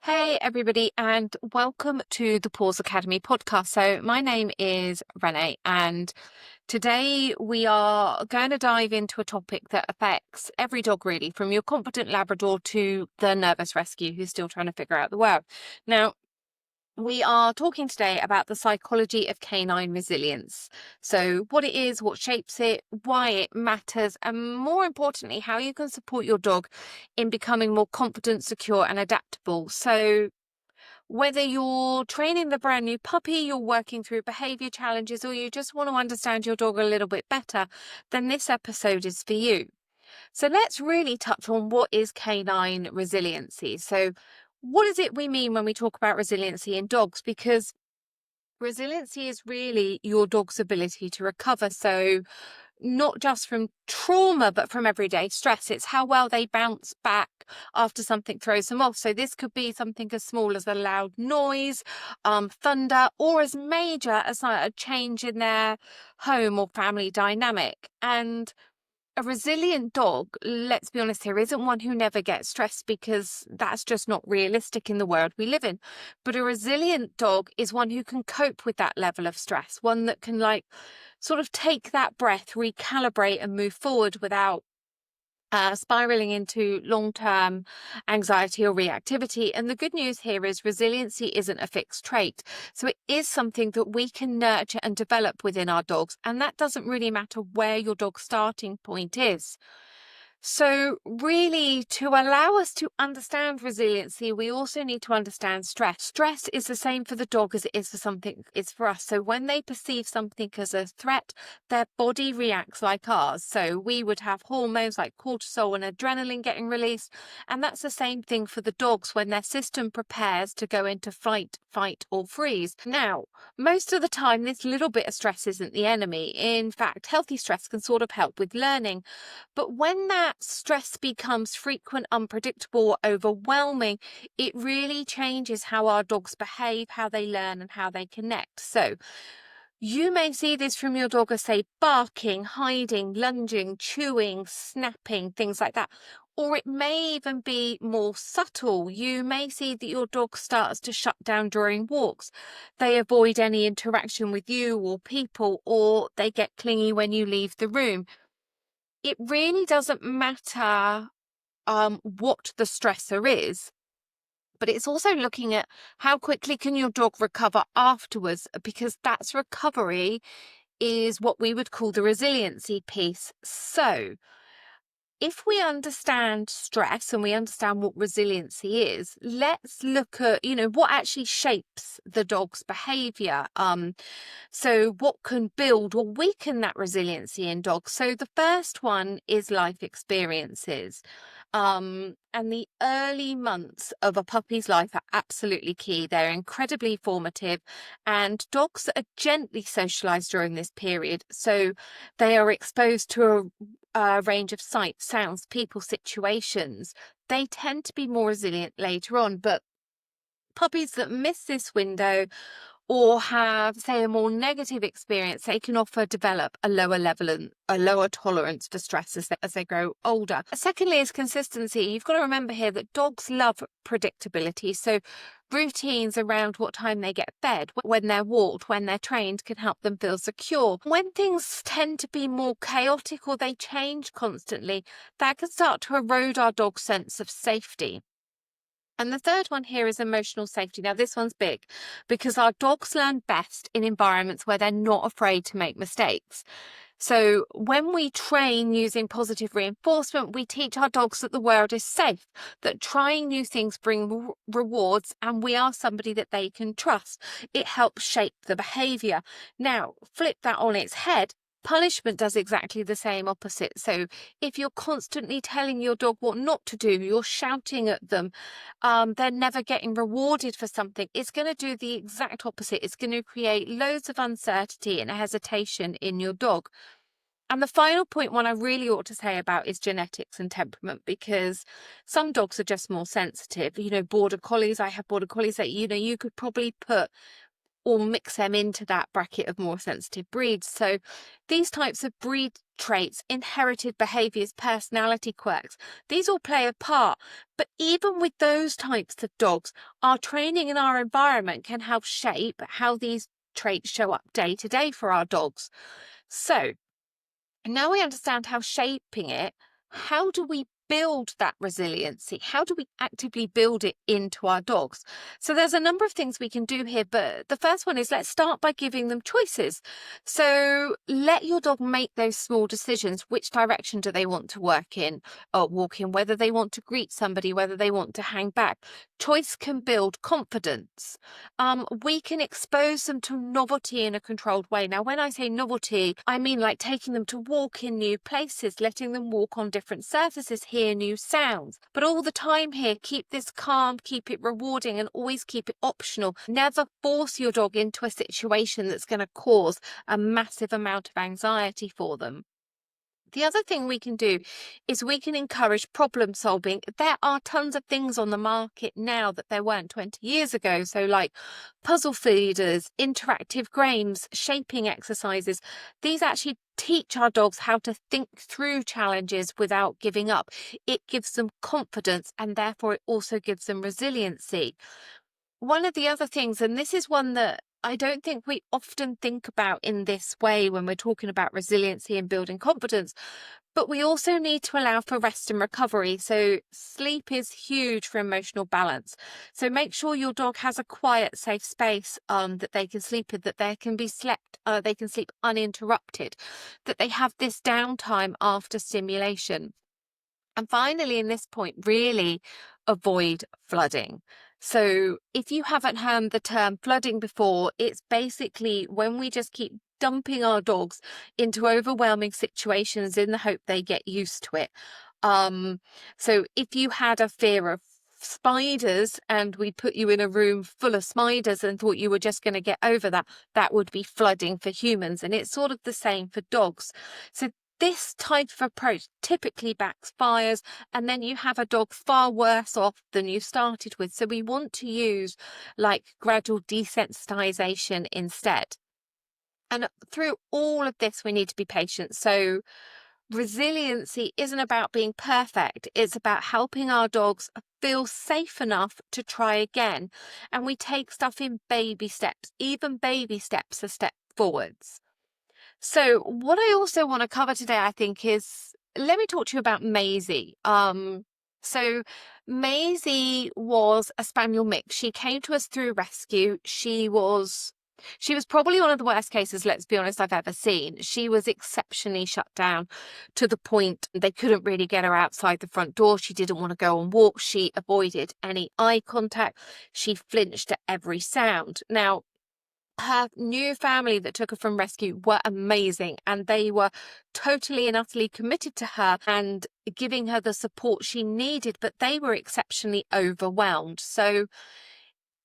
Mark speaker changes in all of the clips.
Speaker 1: Hey, everybody, and welcome to the Paws Academy podcast. So, my name is Renee, and today we are going to dive into a topic that affects every dog, really, from your confident Labrador to the nervous rescue who's still trying to figure out the world. Now, we are talking today about the psychology of canine resilience. So, what it is, what shapes it, why it matters, and more importantly, how you can support your dog in becoming more confident, secure, and adaptable. So, whether you're training the brand new puppy, you're working through behaviour challenges, or you just want to understand your dog a little bit better, then this episode is for you. So let's really touch on what is canine resiliency. So what is it we mean when we talk about resiliency in dogs? Because resiliency is really your dog's ability to recover. So not just from trauma, but from everyday stress. It's how well they bounce back after something throws them off. So this could be something as small as a loud noise, thunder, or as major as a change in their home or family dynamic. And a resilient dog, let's be honest here, isn't one who never gets stressed, because that's just not realistic in the world we live in. But a resilient dog is one who can cope with that level of stress, one that can sort of take that breath, recalibrate and move forward without spiraling into long-term anxiety or reactivity. And the good news here is resiliency isn't a fixed trait. So it is something that we can nurture and develop within our dogs. And that doesn't really matter where your dog's starting point is. So really, to allow us to understand resiliency, we also need to understand stress. Stress is the same for the dog as it is for for us. So when they perceive something as a threat, their body reacts like ours. So we would have hormones like cortisol and adrenaline getting released. And that's the same thing for the dogs when their system prepares to go into fight, or freeze. Now, most of the time, this little bit of stress isn't the enemy. In fact, healthy stress can sort of help with learning. But when that stress becomes frequent, unpredictable, overwhelming, it really changes how our dogs behave, how they learn, and how they connect. So you may see this from your dog as, say, barking, hiding, lunging, chewing, snapping, things like that. Or it may even be more subtle. You may see that your dog starts to shut down during walks. They avoid any interaction with you or people, or they get clingy when you leave the room. It really doesn't matter what the stressor is, but it's also looking at how quickly can your dog recover afterwards, because that's recovery is what we would call the resiliency piece. So if we understand stress and we understand what resiliency is, let's look at, what actually shapes the dog's behavior. So what can build or weaken that resiliency in dogs? So the first one is life experiences. And the early months of a puppy's life are absolutely key. They're incredibly formative, and dogs are gently socialized during this period. So they are exposed to a range of sights, sounds, people, situations. They tend to be more resilient later on, but puppies that miss this window or have, say, a more negative experience, they can often develop a lower level and a lower tolerance for stress as they grow older. Secondly is consistency. You've got to remember here that dogs love predictability. So routines around what time they get fed, when they're walked, when they're trained, can help them feel secure. When things tend to be more chaotic or they change constantly, that can start to erode our dog's sense of safety. And the third one here is emotional safety. Now, this one's big because our dogs learn best in environments where they're not afraid to make mistakes. So when we train using positive reinforcement, we teach our dogs that the world is safe, that trying new things bring rewards, and we are somebody that they can trust. It helps shape the behavior. Now, flip that on its head. Punishment does exactly the same opposite. So if you're constantly telling your dog what not to do, you're shouting at them, they're never getting rewarded for something, it's going to do the exact opposite. It's going to create loads of uncertainty and hesitation in your dog. And the final one I really ought to say about is genetics and temperament, because some dogs are just more sensitive. Border collies, I have border collies that, you could probably put or mix them into that bracket of more sensitive breeds. So these types of breed traits, inherited behaviours, personality quirks, these all play a part. But even with those types of dogs, our training and our environment can help shape how these traits show up day to day for our dogs. So now we understand how shaping it, how do we build that resiliency? How do we actively build it into our dogs? So there's a number of things we can do here, but the first one is let's start by giving them choices. So let your dog make those small decisions. Which direction do they want to work in or walk in, whether they want to greet somebody, whether they want to hang back. Choice can build confidence. We can expose them to novelty in a controlled way. Now, when I say novelty, I mean like taking them to walk in new places, letting them walk on different surfaces, hear new sounds. But all the time here, keep this calm, keep it rewarding, and always keep it optional. Never force your dog into a situation that's going to cause a massive amount of anxiety for them. The other thing we can do is we can encourage problem solving. There are tons of things on the market now that there weren't 20 years ago. So like puzzle feeders, interactive games, shaping exercises. These actually teach our dogs how to think through challenges without giving up. It gives them confidence, and therefore it also gives them resiliency. One of the other things, and this is one that I don't think we often think about in this way when we're talking about resiliency and building confidence, but we also need to allow for rest and recovery. So sleep is huge for emotional balance. So make sure your dog has a quiet, safe space that they can sleep in, that they can sleep uninterrupted, that they have this downtime after stimulation. And finally, in this point, really avoid flooding. So if you haven't heard the term flooding before, it's basically when we just keep dumping our dogs into overwhelming situations in the hope they get used to it. So if you had a fear of spiders and we put you in a room full of spiders and thought you were just going to get over that, that would be flooding for humans. And it's sort of the same for dogs. So this type of approach typically backfires, and then you have a dog far worse off than you started with. So we want to use like gradual desensitization instead. And through all of this, we need to be patient. So resiliency isn't about being perfect. It's about helping our dogs feel safe enough to try again. And we take stuff in baby steps. Even baby steps are step forwards. So what I also want to cover today, I think, is let me talk to you about Maisie. So Maisie was a spaniel mix. She came to us through rescue. She was probably one of the worst cases, let's be honest, I've ever seen. She was exceptionally shut down to the point they couldn't really get her outside the front door. She didn't want to go on walks. She avoided any eye contact. She flinched at every sound. Now, her new family that took her from rescue were amazing, and they were totally and utterly committed to her and giving her the support she needed, but they were exceptionally overwhelmed. So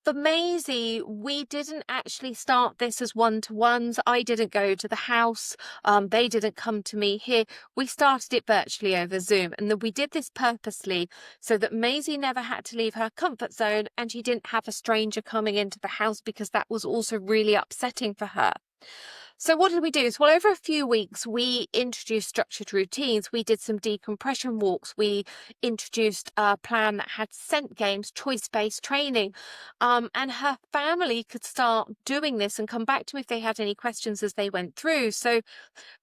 Speaker 1: for Maisie, we didn't actually start this as one-to-ones. I didn't go to the house. They didn't come to me here. We started it virtually over Zoom. And then we did this purposely so that Maisie never had to leave her comfort zone and she didn't have a stranger coming into the house, because that was also really upsetting for her. So what did we do? Well, over a few weeks, we introduced structured routines. We did some decompression walks. We introduced a plan that had scent games, choice-based training, and her family could start doing this and come back to me if they had any questions as they went through. So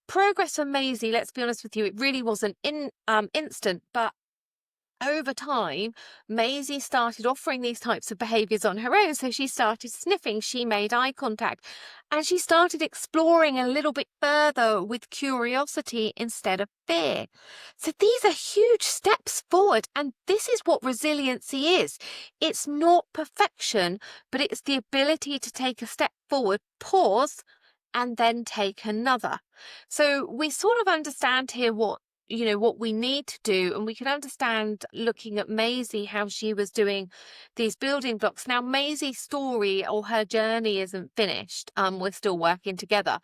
Speaker 1: progress for Maisie, let's be honest with you, it really wasn't instant, but over time, Maisie started offering these types of behaviours on her own. So she started sniffing, she made eye contact, and she started exploring a little bit further with curiosity instead of fear. So these are huge steps forward, and this is what resiliency is. It's not perfection, but it's the ability to take a step forward, pause, and then take another. So we sort of understand here what we need to do, and we can understand looking at Maisie how she was doing these building blocks. Now, Maisie's story or her journey isn't finished. We're still working together,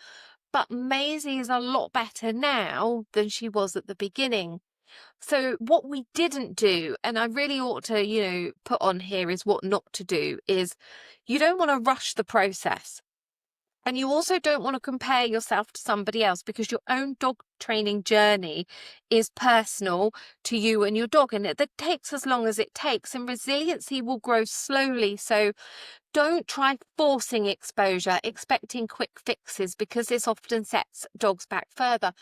Speaker 1: but Maisie is a lot better now than she was at the beginning. So what we didn't do, and I really ought to put on here, is what not to do. Is you don't want to rush the process. And you also don't want to compare yourself to somebody else, because your own dog training journey is personal to you and your dog, and it takes as long as it takes, and resiliency will grow slowly. So don't try forcing exposure, expecting quick fixes, because this often sets dogs back further.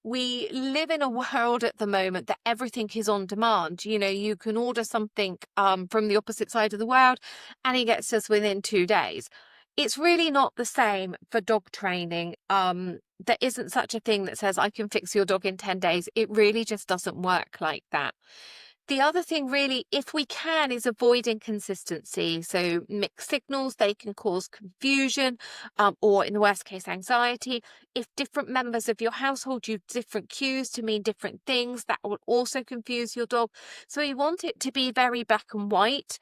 Speaker 1: We live in a world at the moment that everything is on demand. You know, you can order something from the opposite side of the world and it gets us within 2 days. It's really not the same for dog training. There isn't such a thing that says I can fix your dog in 10 days. It really just doesn't work like that. The other thing really, if we can, is avoid inconsistency. So mixed signals, they can cause confusion, or in the worst case, anxiety. If different members of your household use different cues to mean different things, that will also confuse your dog. So we want it to be very black and white.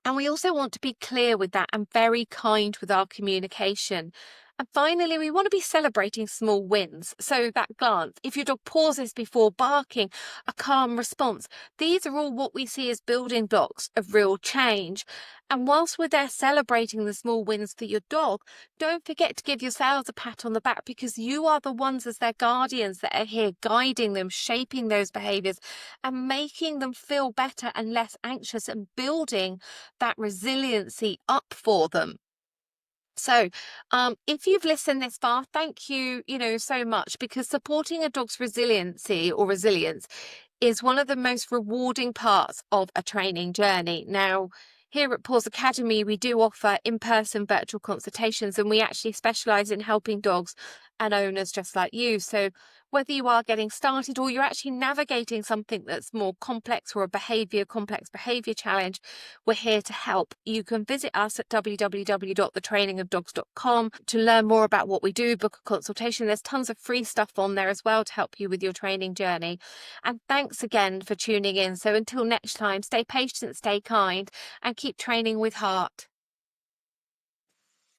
Speaker 1: And we also want to be clear with that and very kind with our communication. And finally, we want to be celebrating small wins. So that glance, if your dog pauses before barking, a calm response, these are all what we see as building blocks of real change. And whilst we're there celebrating the small wins for your dog, don't forget to give yourselves a pat on the back, because you are the ones as their guardians that are here guiding them, shaping those behaviours and making them feel better and less anxious, and building that resiliency up for them. So, if you've listened this far, thank you, so much, because supporting a dog's resiliency or resilience is one of the most rewarding parts of a training journey. Now, here at Paws Academy, we do offer in-person virtual consultations, and we actually specialise in helping dogs and owners just like you. So whether you are getting started or you're actually navigating something that's more complex, or a complex behaviour challenge, we're here to help. You can visit us at www.thetrainingofdogs.com to learn more about what we do, book a consultation. There's tons of free stuff on there as well to help you with your training journey. And thanks again for tuning in. So until next time, stay patient, stay kind, and keep training with heart.